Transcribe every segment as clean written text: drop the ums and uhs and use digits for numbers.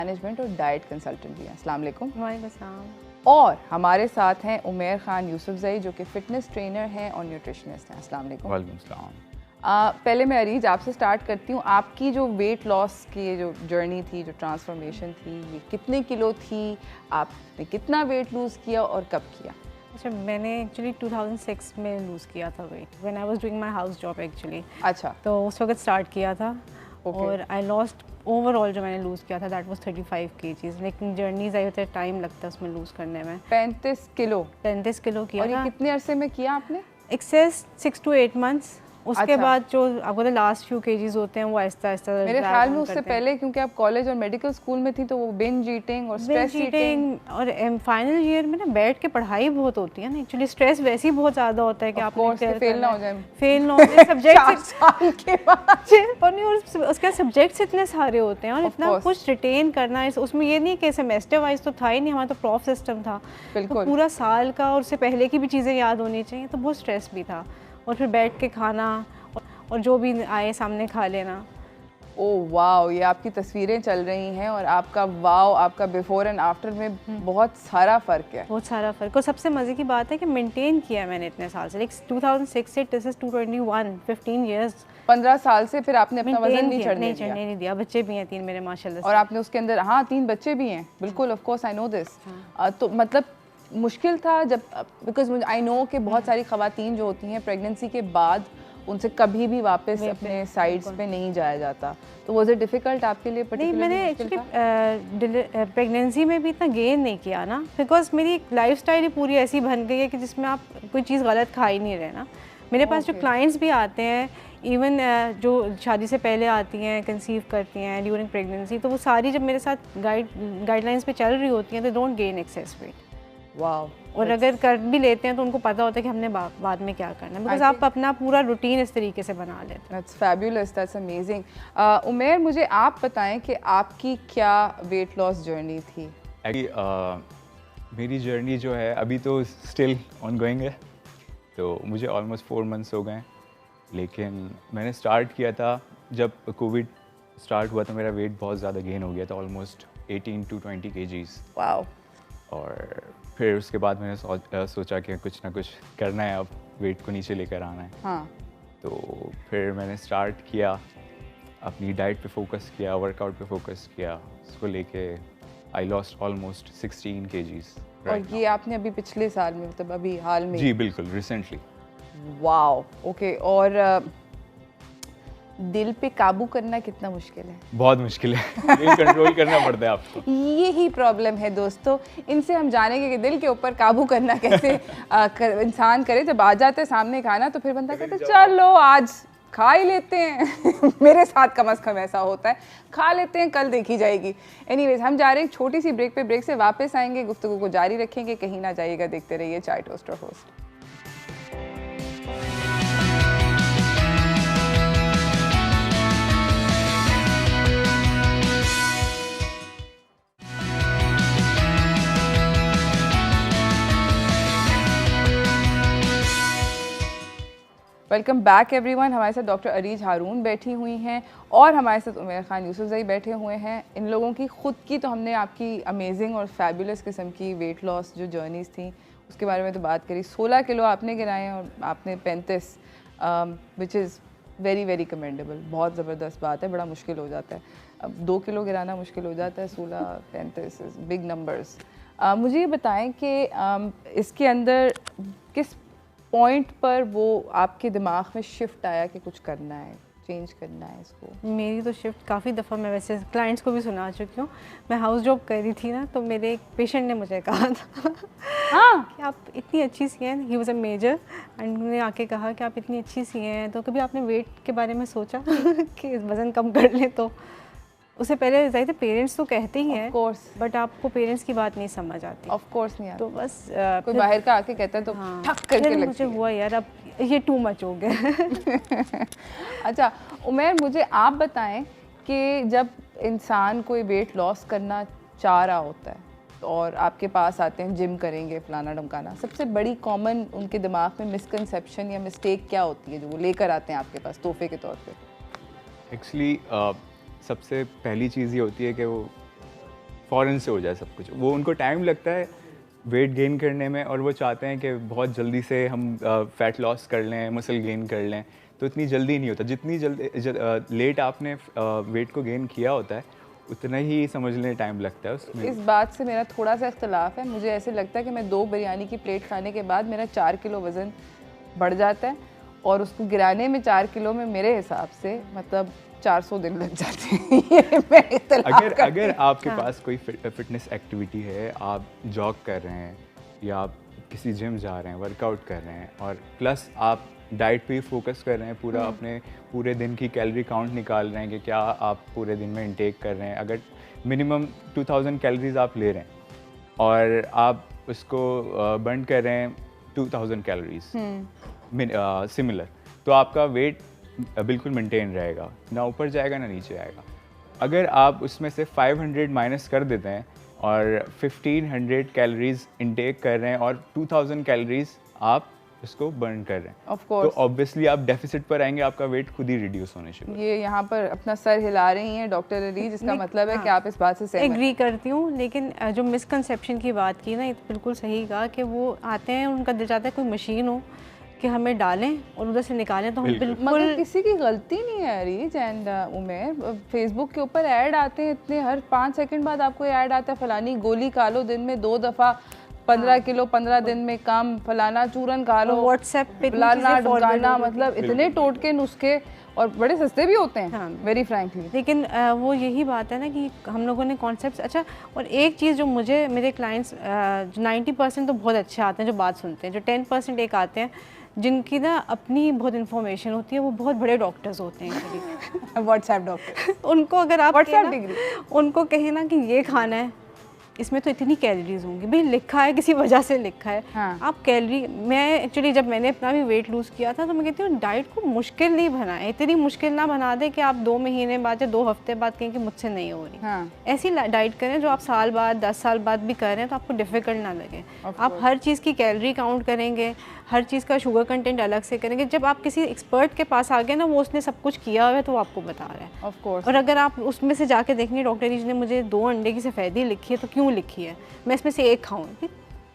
Management और diet consultant भी हैं। अस्सलाम वालेकुम। वालेकुम अस्सलाम। और हमारे साथ हैं उमैर खान यूसुफजई जो कि फ़िटनेस ट्रेनर हैं और न्यूट्रिशनिस्ट हैं। अस्सलाम वालेकुम। वालेकुम अस्सलाम। पहले मैं अरीज आपसे स्टार्ट करती हूँ। आपकी जो वेट लॉस की जो जर्नी थी, जो ट्रांसफॉर्मेशन थी, ये कितने किलो थी, आपने कितना वेट लूज़ किया और कब किया? अच्छा, मैंने एक्चुअली 2006 में लूज़ किया था weight when I was doing my house job actually. अच्छा, तो उस वक्त स्टार्ट किया था। Okay. और आई लॉस्ट ओवरऑल जो मैंने लूज़ किया था दैट वाज 35 kgs, लेकिन जर्नीज आई होते टाइम लगता है उसमें लूज़ करने में। 35 किलो। 35 किलो किया और ये था। कितने अरसे में किया आपने? Access 6 to 8 months। उसके अच्छा। बाद जो आपको लास्ट फ्यू केजीज होते हैं वो आहिस्ता आहिस्ता मेरे ख्याल में उससे पहले, क्योंकि आप कॉलेज और मेडिकल स्कूल में थी, तो वो बिंज ईटिंग और स्ट्रेस ईटिंग और फाइनल ईयर में ना बैठ के पढ़ाई बहुत होती है ना। एक्चुअली स्ट्रेस वैसे ही बहुत ज़्यादा होता है कि आप फेल ना हो जाए, फेल ना हो जाए सब्जेक्ट साल के बाद। और उसके सब्जेक्ट्स इतने सारे होते हैं और इतना कुछ रिटेन करना है उसमें। ये नहीं कि सेमेस्टर वाइज तो था ही नहीं, हमारा तो प्रॉफ सिस्टम था, बिल्कुल। तो पूरा साल का और उससे पहले की भी चीज़ें याद होनी चाहिए, तो बहुत स्ट्रेस भी था। और फिर बैठ के खाना और जो भी आए सामने खा लेना। ओह वाओ, ये आपकी तस्वीरें चल रही हैं और आपका वाओ, आपका बिफोर एंड आफ्टर में बहुत सारा फ़र्क है। बहुत सारा फ़र्क। और सबसे मज़े की बात है कि मेंटेन किया मैंने इतने साल से, लाइक 2006 से दिस इज 221, 15 इयर्स। 15 साल से फिर आपने अपना वजन नहीं चढ़ने दिया? नहीं दिया। बच्चे भी हैं 3 मेरे माशाल्लाह से। और आपने उसके अंदर, हाँ 3 बच्चे भी हैं, बिल्कुल, of course I know this. तो मतलब मुश्किल था जब, बिकॉज आई नो कि बहुत सारी ख़वातीन जो होती हैं प्रेगनेंसी के बाद उनसे कभी भी वापस अपने साइड्स पे नहीं जाया जाता, तो वाज इट डिफ़िकल्ट आपके लिए? नहीं, मैंने एक्चुअली प्रेगनेंसी में भी इतना गेन नहीं किया ना, बिकॉज मेरी लाइफस्टाइल ही पूरी ऐसी बन गई है कि जिसमें आप कोई चीज़ गलत खा ही नहीं रहे ना। मेरे पास जो क्लाइंट्स भी आते हैं, इवन जो शादी से पहले आती हैं, कंसीव करती हैं ड्यूरिंग प्रेगनेंसी, तो वो सारी जब मेरे साथ गाइडलाइंस पे चल रही होती हैं, तो don't gain access wait. Wow. और अगर कर भी लेते हैं तो उनको पता होता है कि हमने बाद में क्या करना है, बिकॉज आप अपना पूरा रूटीन इस तरीके से बना लेते हैं। That's fabulous, that's amazing. Umair, मुझे आप बताएं कि आपकी क्या वेट लॉस जर्नी थी? मेरी जर्नी जो है अभी तो स्टिल ऑनगोइंग है, तो मुझे ऑलमोस्ट 4 months हो गए। लेकिन मैंने स्टार्ट किया था जब कोविड स्टार्ट हुआ, तो मेरा वेट बहुत ज़्यादा गेन हो गया था, ऑलमोस्ट 18 to 20 kgs। वाओ। और फिर उसके बाद मैंने सोचा कि कुछ ना कुछ करना है, अब वेट को नीचे लेकर आना है। हाँ। तो फिर मैंने स्टार्ट किया, अपनी डाइट पे फोकस किया, वर्कआउट पे फोकस किया, उसको लेके आई लॉस्ट ऑलमोस्ट 16 kgs। और ये आपने अभी पिछले साल में, मतलब अभी हाल में? जी बिल्कुल, रिसेंटली। Wow, okay. और दिल पे काबू करना कितना मुश्किल है? बहुत मुश्किल है, दिल कंट्रोल करना पड़ता है आपको। यही प्रॉब्लम है दोस्तों, इनसे हम जानेंगे कि दिल के ऊपर काबू करना कैसे इंसान करे। जब आ जाते सामने खाना तो फिर बनता कहता चलो आज खा ही लेते हैं। मेरे साथ कम अज़ कम ऐसा होता है, खा लेते हैं, कल देखी जाएगी। एनीवेज, हम जा रहे हैं एक छोटी सी ब्रेक पे, ब्रेक से वापस आएंगे, गुफ्तगू को जारी रखेंगे, कहीं ना जाइएगा, देखते रहिए चाय toaster host. Welcome back everyone. हमारे साथ डॉक्टर अरीज हारून बैठी हुई हैं और हमारे साथ उमैर खान यूसुफजई बैठे हुए हैं। इन लोगों की ख़ुद की, तो हमने आपकी अमेजिंग और फैबुलस किस्म की वेट लॉस जो जर्नीज़ थी उसके बारे में तो बात करी। 16 किलो आपने गिराए और आपने 35, which is very very commendable. बहुत ज़बरदस्त बात है, बड़ा मुश्किल हो जाता है। अब 2 किलो गिराना मुश्किल हो जाता है, 16, 35 इज़ बिग नंबर्स। मुझे ये बताएं कि इसके अंदर किस पॉइंट पर वो आपके दिमाग में शिफ्ट आया कि कुछ करना है, चेंज करना है इसको? मेरी तो शिफ्ट काफ़ी दफ़ा मैं वैसे क्लाइंट्स को भी सुना चुकी हूँ। मैं हाउस जॉब कर रही थी ना, तो मेरे एक पेशेंट ने मुझे कहा था हाँ कि आप इतनी अच्छी सी हैं, he was a major, and उन्होंने आके कहा कि आप इतनी अच्छी सी हैं, तो कभी आपने वेट के बारे में सोचा कि वज़न कम कर लें? तो उससे पहले जाहिर है पेरेंट्स तो कहते ही हैं, कोर्स, बट आपको पेरेंट्स की बात नहीं समझ आती। ऑफ कोर्स नहीं आता। तो बस कोई बाहर का आके कहता है तो ठक करके लगती है। मुझे हुआ यार अब ये टू मच हो गया। अच्छा उमैर, मुझे आप बताएं कि जब इंसान कोई वेट लॉस करना चाह रहा होता है और आपके पास आते हैं, जिम करेंगे फलाना ढमकाना, सबसे बड़ी कॉमन उनके दिमाग में मिसकंसेप्शन या मिस्टेक क्या होती है जो वो लेकर आते हैं आपके पास तोहफे के तौर पे? एक्चुअली सबसे पहली चीज़ ये होती है कि वो फ़ौरन से हो जाए सब कुछ। वो उनको टाइम लगता है वेट गेन करने में, और वो चाहते हैं कि बहुत जल्दी से हम फ़ैट लॉस कर लें, मसल गेन कर लें, तो इतनी जल्दी नहीं होता। जितनी जल्दी लेट आपने वेट को गेन किया होता है, उतना ही समझ लें टाइम लगता है उसमें। इस बात से मेरा थोड़ा सा इख्तलाफ है। मुझे ऐसे लगता है कि मैं 2 बिरयानी की प्लेट खाने के बाद मेरा 4 किलो वज़न बढ़ जाता है, और उसको गिराने में 4 किलो में मेरे हिसाब से मतलब 400 दिन लग जाते हैं। ये मैं इख्तलाफ अगर आपके पास कोई फिटनेस एक्टिविटी है, आप जॉग कर रहे हैं या आप किसी जिम जा रहे हैं, वर्कआउट कर रहे हैं, और प्लस आप डाइट पे फोकस कर रहे हैं, पूरा अपने पूरे दिन की कैलोरी काउंट निकाल रहे हैं कि क्या आप पूरे दिन में इंटेक कर रहे हैं। अगर मिनिमम 2000 कैलोरीज आप ले रहे हैं और आप उसको बर्न कर रहे हैं 2000 कैलोरीज सिमिलर, तो आपका वेट बिल्कुल मेंटेन रहेगा, ना ऊपर जाएगा ना नीचे आएगा। अगर आप उसमें से 500 माइनस कर देते हैं और 1500 कैलोरीज इंटेक कर रहे हैं और 2000 कैलोरीज आप उसको बर्न कर रहे हैं, ऑफ कोर्स, तो ऑब्वियसली आप डेफिसिट पर आएंगे, आपका वेट खुद ही रिड्यूस होने शुरू। ये यहाँ पर अपना सर हिला रही हैं डॉक्टर अरीज, इसका मतलब है कि आप इस बात से सहमत एग्री करती हूँ। लेकिन जो मिसकंसेप्शन की बात की ना, ये बिल्कुल सही कहा कि वो आते हैं, उनका दिल चाहता है कोई मशीन हो कि हमें डालें और उधर से निकालें, तो हम बिल्कुल मगर किसी की गलती नहीं है अरीज एंड उमेर। फेसबुक के ऊपर ऐड आते हैं इतने, हर 5 सेकंड बाद आपको ऐड आता है फलानी गोली खा लो दिन में 2 दफ़ा, 15 किलो 15 दिन में कम, फलाना चूरन खा लो, व्हाट्सएप पे फलाना ढुकाना, मतलब इतने टोटके नुस्खे, और बड़े सस्ते भी होते हैं वेरी फ्रैंकली। लेकिन वो यही बात है ना कि हम लोगों ने कॉन्सेप्ट अच्छा। और एक चीज़ जो मुझे मेरे क्लाइंट्स 90% तो बहुत अच्छे आते हैं जो बात सुनते हैं, जो 10% एक आते हैं जिनकी ना अपनी बहुत इन्फॉर्मेशन होती है, वो बहुत बड़े डॉक्टर्स होते हैं व्हाट्सएप डॉक्टर, उनको अगर आप व्हाट्सएप डिग्री, उनको कहें ना कि ये खाना है, इसमें तो इतनी कैलोरीज होंगी, भाई लिखा है किसी वजह से लिखा है। हाँ। आप कैलोरी, मैं एक्चुअली जब मैंने अपना भी वेट लूज़ किया था तो मैं कहती हूँ डाइट को मुश्किल नहीं बनाए, इतनी मुश्किल ना बना दे कि आप 2 महीने बाद या 2 हफ्ते बाद कहें कि मुझसे नहीं हो रही। हाँ। ऐसी डाइट करें जो आप साल बाद 10 साल बाद भी कर रहे हैं तो आपको डिफ़िकल्ट ना लगे। आप हर चीज़ की कैलोरी काउंट करेंगे, हर चीज़ का शुगर कंटेंट अलग से करेंगे। जब आप किसी एक्सपर्ट के पास आ गए ना, वो उसने सब कुछ किया हुआ है तो वो आपको बता रहा है। Of course. और अगर आप उसमें से जाके देखेंगे डॉक्टर जी ने मुझे 2 अंडे की सफ़ेदी लिखी है, तो क्यों लिखी है, मैं इसमें से 1 खाऊँ,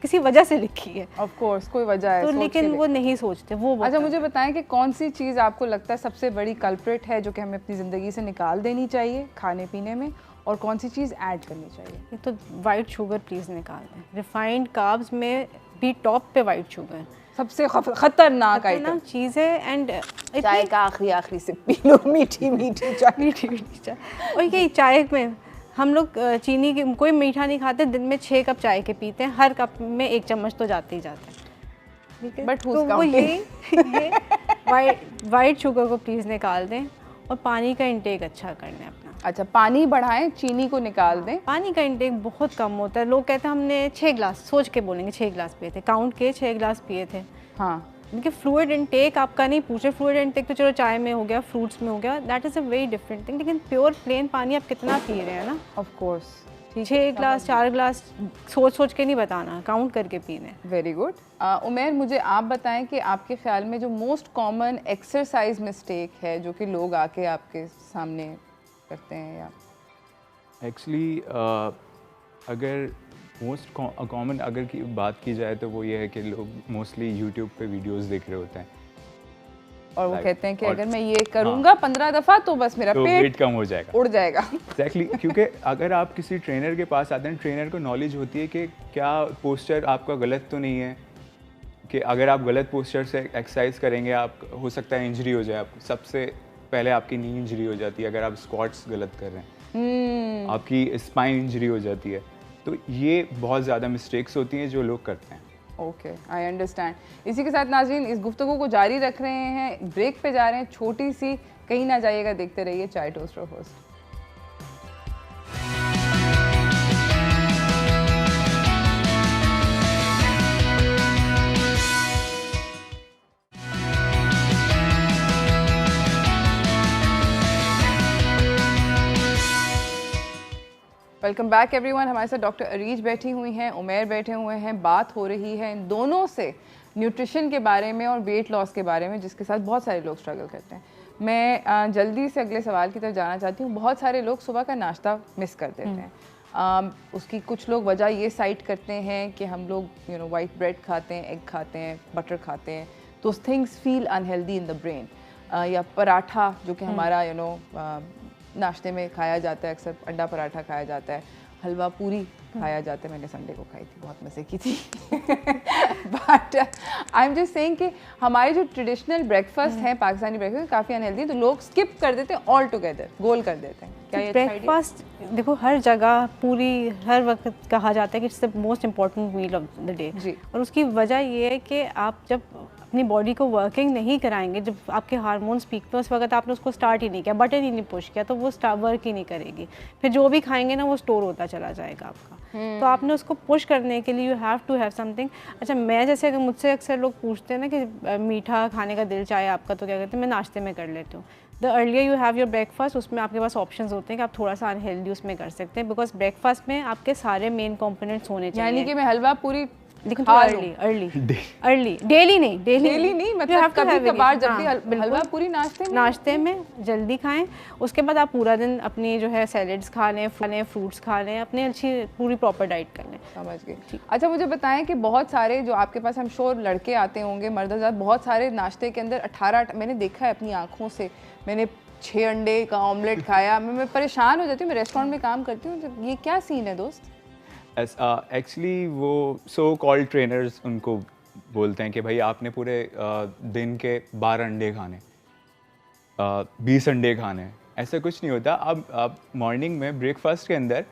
किसी वजह से लिखी है। ऑफ कोर्स कोई वजह है, तो लेकिन वो नहीं सोचते वो। अच्छा मुझे बताएं कि कौन सी चीज़ आपको लगता है सबसे बड़ी कल्प्रिट है जो कि हमें अपनी ज़िंदगी से निकाल देनी चाहिए खाने पीने में, और कौन सी चीज़ ऐड करनी चाहिए? ये तो वाइट शुगर प्लीज़ निकाल दें। रिफाइंड कार्ब्स में भी टॉप पे वाइट शुगर सबसे खतरनाक आइटम चीज़ है। एंड चाय का आखिरी सिप पी लो, मीठी मीठी चाय, मीठी मीठी चाय। और ये चाय में हम लोग चीनी की कोई मीठा नहीं खाते, दिन में 6 कप चाय के पीते हैं, हर कप में 1 चम्मच तो जाते ही जाता है, ठीक है। बट तो वो ये वाइट शुगर को प्लीज़ निकाल दें और पानी का इंटेक अच्छा करना है अपना। अच्छा पानी बढ़ाएं, चीनी को निकाल दें। पानी का इंटेक बहुत कम होता है। लोग कहते हैं हमने 6 गिलास, सोच के बोलेंगे 6 गिलास पिए थे, काउंट के 6 गिलास पिए थे। हाँ, देखिए फ्लूइड इंटेक आपका नहीं पूछे, फ्लूइड इंटेक तो चलो चाय में हो गया, फ्रूट्स में हो गया, that is a very different thing. लेकिन प्योर प्लेन पानी आप कितना पी रहे हैं ना, ऑफ कोर्स 6 गिलास 4 गिलास सोच के नहीं बताना, काउंट करके पीने। Very good. उमेर मुझे आप बताएं कि आपके ख्याल में जो मोस्ट कॉमन एक्सरसाइज मिस्टेक है जो कि लोग आके आपके सामने करते हैं, या एक्चुअली अगर मोस्ट कॉमन अगर की बात की जाए तो वो ये है कि लोग मोस्टली यूट्यूब पे वीडियोस देख रहे होते हैं और वो कहते हैं कि अगर मैं ये करूँगा 15 दफ़ा तो बस मेरा तो पेट वेट कम हो जाएगा, उड़ जाएगा। एक्जैक्टली क्योंकि अगर आप किसी ट्रेनर के पास आते हैं, ट्रेनर को नॉलेज होती है कि क्या पोस्चर आपका गलत तो नहीं है, कि अगर आप गलत पोस्चर से एक्सरसाइज करेंगे आप हो सकता है इंजरी हो जाए आपको। सबसे पहले आपकी नी इंजरी हो जाती है अगर आप स्क्वाट्स गलत कर रहे हैं, आपकी स्पाइन इंजरी हो जाती है। तो ये बहुत ज़्यादा मिस्टेक्स होती हैं जो लोग करते हैं। Okay, I understand. इसी के साथ नाज़रीन इस गुफ्तगू को जारी रख रहे हैं, ब्रेक पे जा रहे हैं छोटी सी, कहीं ना जाइएगा, देखते रहिए चाय toaster host. Welcome back everyone. हमारे साथ डॉक्टर अरीज बैठी हुई हैं, उमेर बैठे हुए हैं। बात हो रही है इन दोनों से न्यूट्रिशन के बारे में और वेट लॉस के बारे में, जिसके साथ बहुत सारे लोग स्ट्रगल करते हैं। मैं जल्दी से अगले सवाल की तरफ जाना चाहती हूँ। बहुत सारे लोग सुबह का नाश्ता मिस कर देते हैं। उसकी कुछ लोग वजह ये साइट करते हैं कि हम लोग वाइट ब्रेड खाते हैं, एग खाते हैं, बटर खाते हैं, तो things feel unhealthy in the brain. या पराठा जो कि हमारा नाश्ते में खाया जाता है, अक्सर अंडा पराठा खाया जाता है, हलवा पूरी खाया जाता है, मैंने संडे को खाई थी, बहुत मज़े की थी। But I am just saying कि हमारे जो ट्रेडिशनल ब्रेकफास्ट हैं, पाकिस्तानी ब्रेकफास्ट, काफ़ी अनहेल्दी, तो लोग स्किप कर देते हैं ऑल टुगेदर, गोल कर देते हैं। क्या ये ब्रेकफास्ट देखो हर जगह पूरी हर वक्त कहा जाता है कि it's the most important meal of the day, और उसकी वजह ये है कि आप जब अपनी बॉडी को वर्किंग नहीं कराएंगे, जब आपके हार्मोन्स पीक पे उस वक्त आपने उसको स्टार्ट ही नहीं किया, बटन ही नहीं पुश किया, तो वो वर्क ही नहीं करेगी। फिर जो भी खाएंगे ना वो स्टोर होता चला जाएगा आपका। तो आपने उसको पुश करने के लिए you have to have something. अच्छा, मैं जैसे अगर मुझसे अक्सर लोग पूछते हैं ना कि मीठा खाने का दिल चाहे आपका, तो क्या कहते हैं, मैं नाश्ते में कर लेती हूँ। The earlier you have your breakfast, उसमें आपके पास ऑप्शंस होते हैं कि आप थोड़ा सा अनहेल्दी उसमें कर सकते हैं, बिकॉज ब्रेकफास्ट में आपके सारे मेन कंपोनेंट्स होने चाहिए। यानी कि मैं हल्वा पूरी, लेकिन अर्ली डेली नहीं, मतलब कभी-कभार जब भी हलवा पूरी नाश्ते में जल्दी खाएं। उसके बाद आप पूरा दिन अपनी जो है सैलेड्स खा लें, फ्रूट्स खा लें, अपनी अच्छी पूरी प्रॉपर डाइट कर लें। समझ गए। अच्छा, मुझे बताएं कि बहुत सारे जो आपके पास हम श्योर लड़के आते होंगे, मर्द हज़रात, बहुत सारे नाश्ते के अंदर 18 मैंने देखा है अपनी आँखों से, मैंने 6 अंडे का ऑमलेट खाया। मैं परेशान हो जाती हूँ, मैं रेस्टोरेंट में काम करती हूँ, ये क्या सीन है दोस्त? एक्चुअली वो सो कॉल्ड ट्रेनर्स उनको बोलते हैं कि भाई आपने पूरे दिन के 12 अंडे खाने, 20 अंडे खाने। ऐसा कुछ नहीं होता। आप मॉर्निंग में ब्रेकफास्ट के अंदर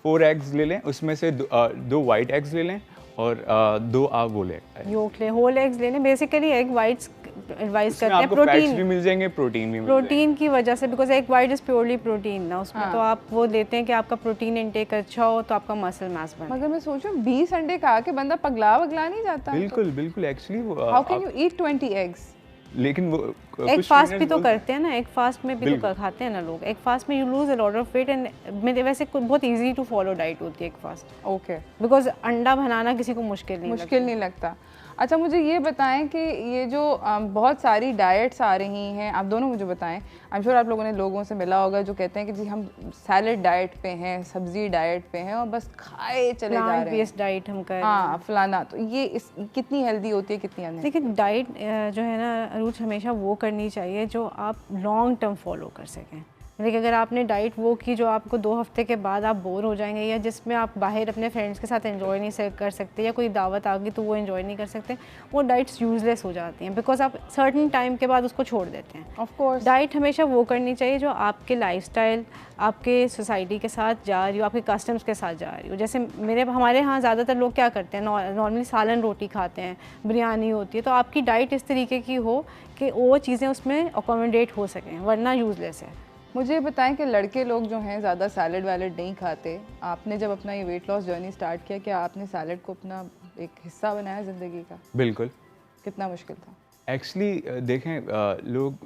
4 एग्स ले लें, उसमें से 2 वाइट एग्स ले लें और 2 आप बोले योक ले, होल एग्स लेने। बेसिकली एग वाइट्स एडवाइस करते हैं, प्रोटीन भी मिल जाएंगे, प्रोटीन भी प्रोटीन की वजह से, because egg white is purely protein ना उसमें। हाँ। तो आप वो लेते हैं कि आपका प्रोटीन इनटेक अच्छा हो तो आपका मसल मास बने। मगर मैं सोच रही हूँ 20 अंडे खा के बंदा पगला नहीं जाता? बिल्कुल बिल्कुल। Actually how can you eat 20 eggs? लेकिन वो एग फास्ट भी तो करते हैं ना, एग फास्ट में भी तो खाते हैं ना लोग। एग फास्ट में you lose a lot of weight, and मेरे वैसे बहुत इजी टू फॉलो डाइट होती है एग फास्ट। ओके, बिकॉज अंडा बनाना किसी को मुश्किल नहीं लगता। अच्छा, मुझे ये बताएं कि ये जो बहुत सारी डाइट्स आ रही हैं, आप दोनों मुझे बताएं। आई एम श्योर आप लोगों ने लोगों से मिला होगा जो कहते हैं कि जी हम सैलेड डाइट पे हैं, सब्जी डाइट पे हैं और बस खाए चले जा रहे हैं, बेस्ड डाइट हम कर रहे हैं। हाँ, फलाना। तो ये कितनी हेल्दी होती है, कितनी अनहेल्दी? देखिए, डाइट जो है ना रूट, हमेशा वो करनी चाहिए जो आप लॉन्ग टर्म फॉलो कर सकें। लेकिन अगर आपने डाइट वो की जो आपको 2 हफ्ते के बाद आप बोर हो जाएंगे, या जिसमें आप बाहर अपने फ्रेंड्स के साथ एंजॉय नहीं कर सकते, या कोई दावत आ गई तो वो एंजॉय नहीं कर सकते, वो डाइट्स यूजलेस हो जाती हैं, बिकॉज आप सर्टेन टाइम के बाद उसको छोड़ देते हैं। ऑफ कोर्स डाइट हमेशा वो करनी चाहिए जो आपके लाइफस्टाइल, आपके सोसाइटी के साथ जा रही हो, आपके कस्टम्स के साथ जा रही हो। जैसे हमारे यहाँ ज़्यादातर लोग क्या करते हैं, नॉर्मली सालन रोटी खाते हैं, बिरयानी होती है, तो आपकी डाइट इस तरीके की हो कि वो चीज़ें उसमें अकोमोडेट हो सकें, वरना यूजलेस है। मुझे बताएं कि लड़के लोग जो हैं ज़्यादा सैलड वैलड नहीं खाते। आपने जब अपना ये वेट लॉस जर्नी स्टार्ट किया, क्या आपने सैलड को अपना एक हिस्सा बनाया ज़िंदगी का? बिल्कुल। कितना मुश्किल था? एक्चुअली देखें, लोग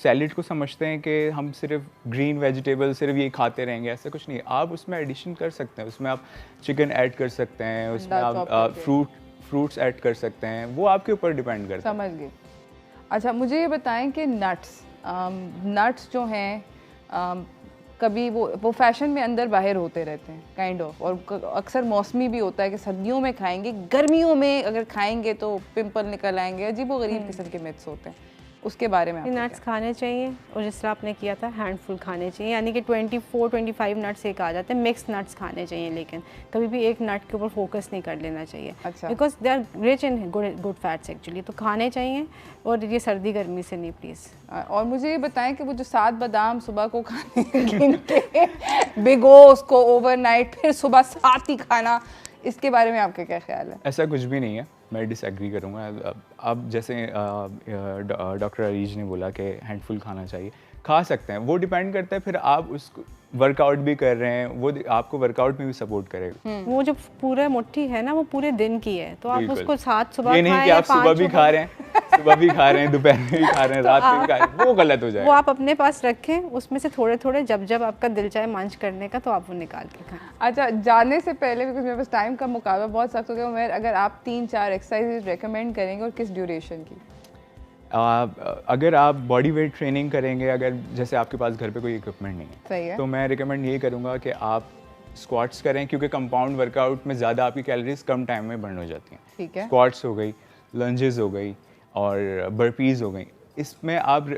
सैलड को समझते हैं कि हम सिर्फ ग्रीन वेजिटेबल सिर्फ ये खाते रहेंगे, ऐसा कुछ नहीं। आप उसमें एडिशन कर सकते हैं, उसमें आप चिकन ऐड कर सकते हैं, उसमें आप फ्रूट्स ऐड कर सकते हैं, वो आपके ऊपर डिपेंड करता है। समझ गई। अच्छा, मुझे ये बताएं कि नट्स जो हैं कभी वो फैशन में अंदर बाहर होते रहते हैं काइंड ऑफ, और अक्सर मौसमी भी होता है कि सर्दियों में खाएंगे, गर्मियों में अगर खाएंगे तो पिंपल निकल आएंगे, अजीब व गरीब किस्म के मिथ्स होते हैं, उसके बारे में? नट्स खाने चाहिए, और जिस तरह आपने किया था हैंडफुल खाने चाहिए, यानी कि 24-25 नट्स एक आ जाते हैं। मिक्स नट्स खाने चाहिए, लेकिन कभी भी एक नट के ऊपर फोकस नहीं कर लेना चाहिए। अच्छा। Because they are rich in good fats actually, तो खाने चाहिए, और ये सर्दी गर्मी से नहीं प्लीज़। और मुझे ये बताएं कि वो जो 7 बादाम सुबह को खाने भिगो उसको ओवरनाइट, फिर सुबह 7 ही खाना, इसके बारे में आपका क्या ख्याल है? ऐसा कुछ भी नहीं है, मैं डिसएग्री करूँगा। अब जैसे डॉक्टर अरीज ने बोला कि हैंडफुल खाना चाहिए, खा सकते हैं, वो डिपेंड करता है फिर आप उसको वर्कआउट भी कर रहे हैं, वो आपको वर्कआउट में भी सपोर्ट करेगा। वो जो पूरा मुट्ठी है ना, वो पूरे दिन की है, तो आप उसको 7 सुबह ये नहीं कि आप सुबह भी खा रहे हैं, सुबह भी खा रहे हैं, दोपहर में भी खा रहे हैं, रात में भी खा रहे हैं, वो गलत हो जाएगा। वो आप अपने पास रखें, उसमें से थोड़े थोड़े जब आपका दिल चाहे मंच करने का, तो आप वो निकाल के खाएं। अच्छा, जाने से पहले, बिकॉज मेरे पास टाइम का मुकाबला बहुत सख्त हो गया, मैं अगर आप 3-4 एक्सरसाइज रेकमेंड करेंगे और किस ड्यूरेशन की? अगर आप बॉडी वेट ट्रेनिंग करेंगे, अगर जैसे आपके पास घर पे कोई इक्विपमेंट नहीं है, सही है, तो मैं रिकमेंड यही करूँगा कि आप स्क्वाट्स करें, क्योंकि कंपाउंड वर्कआउट में ज़्यादा आपकी कैलोरीज कम टाइम में बर्न हो जाती हैं। ठीक है। स्क्वाट्स हो गई, लंजेस हो गई और बर्पीज़ हो गई। इसमें आप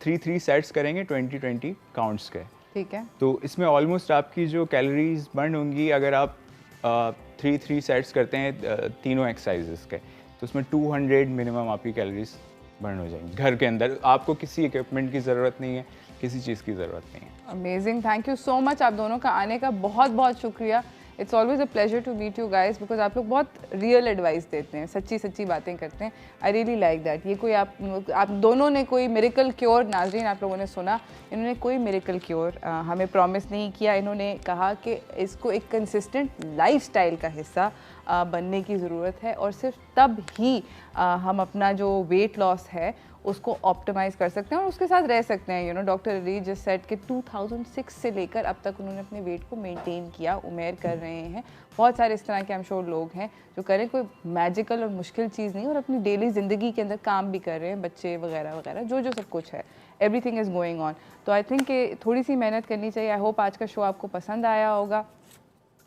3 सेट्स करेंगे 20-20 काउंट्स के। ठीक है। तो इसमें ऑलमोस्ट आपकी जो कैलोरीज बर्न होंगी, अगर आप 3 सेट्स करते हैं तीनों एक्सरसाइजेस के, तो उसमें 200 मिनिमम आपकी कैलोरीज बर्न हो जाएंगी घर के अंदर। आपको किसी इक्विपमेंट की ज़रूरत नहीं है, किसी चीज़ की ज़रूरत नहीं है। Amazing, thank you so much आप दोनों का आने का बहुत बहुत शुक्रिया। It's always a pleasure to meet you guys, because आप लोग बहुत रियल एडवाइस देते हैं, सच्ची सच्ची बातें करते हैं। I really like that. ये कोई आप दोनों ने कोई मिरेकल क्योर, नाज़रीन आप लोगों ने सुना, इन्होंने कोई मिरेकल क्योर हमें प्रॉमिस नहीं किया। इन्होंने कहा कि इसको एक कंसिस्टेंट लाइफस्टाइल का हिस्सा बनने की ज़रूरत है, और सिर्फ तब ही हम अपना जो वेट लॉस है उसको ऑप्टिमाइज़ कर सकते हैं और उसके साथ रह सकते हैं। डॉक्टर अरीज जस्ट सेड कि 2006 से लेकर अब तक उन्होंने अपने वेट को मेंटेन किया, उमेर कर रहे हैं। बहुत सारे इस तरह के हम श्योर लोग हैं जो करें, कोई मैजिकल और मुश्किल चीज़ नहीं, और अपनी डेली ज़िंदगी के अंदर काम भी कर रहे हैं, बच्चे वगैरह वगैरह जो सब कुछ है, एवरीथिंग इज़ गोइंग ऑन। तो आई थिंक कि थोड़ी सी मेहनत करनी चाहिए। आई होप आज का शो आपको पसंद आया होगा।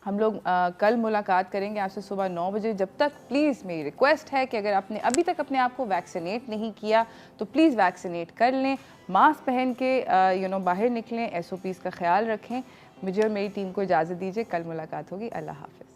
हम लोग कल मुलाकात करेंगे आपसे सुबह 9 बजे। जब तक प्लीज़ मेरी रिक्वेस्ट है कि अगर आपने अभी तक अपने आप को वैक्सीनेट नहीं किया तो प्लीज़ वैक्सीनेट कर लें, मास्क पहन के बाहर निकलें, SOPs का ख्याल रखें। मुझे और मेरी टीम को इजाज़त दीजिए, कल मुलाकात होगी। अल्लाह हाफ़िज़।